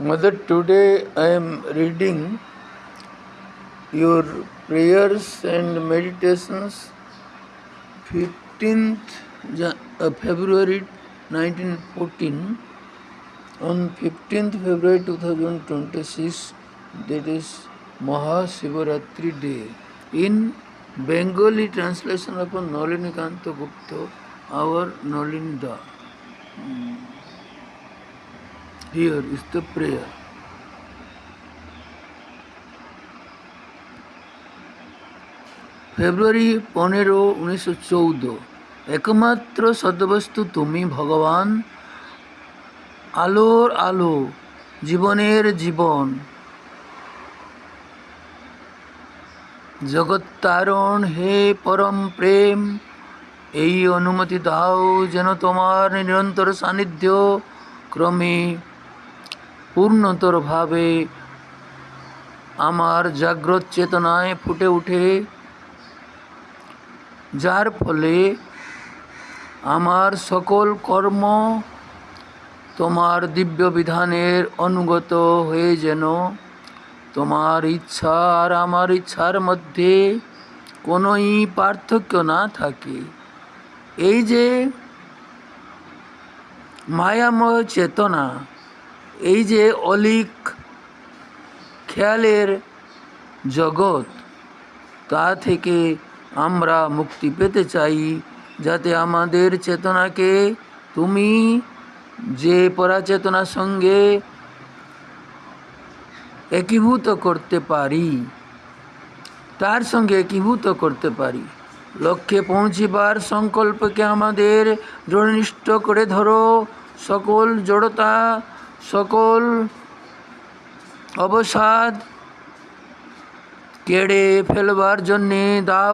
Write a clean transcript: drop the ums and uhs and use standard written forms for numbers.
Mother, today I am reading your prayers and meditations 15th February 1914 on 15th February 2026, that is Mahashivaratri Day. In Bengali translation of Nalinikanta Gupta, our Nalinda. Here is the prayer. ফেব্রুয়ারি 15, 1914। একমাত্র সদ্বস্তু তুমি ভগবান, আলোর আলো, জীবনের জীবন, জগত্তারণ হে পরম প্রেম, এই অনুমতি দাও যেন তোমার নিরন্তর সান্নিধ্য ক্রমে পূর্ণতরভাবে আমার জাগ্রত চেতনায় ফুটে ওঠে, যার ফলে আমার সকল কর্ম তোমার দিব্য বিধানের অনুগত হয়ে যেন তোমার ইচ্ছা আর আমার ইচ্ছার মধ্যে কোনোই পার্থক্য না থাকে। এই যে মায়াময় চেতনা, এই যে অলিক খেয়ালের জগৎ, তা থেকে আমরা মুক্তি পেতে চাই, যাতে আমাদের চেতনাকে তুমি যে পরাচেতনার সঙ্গে একীভূত করতে পারি, তার সঙ্গে একীভূত করতে পারি। লক্ষ্যে পৌঁছিবার সংকল্পকে আমাদের দৃঢ়নিষ্ঠ করে ধরো, সকল জড়তা, সকল অবসাদ কেড়ে ফেলবার জন্যে দাও।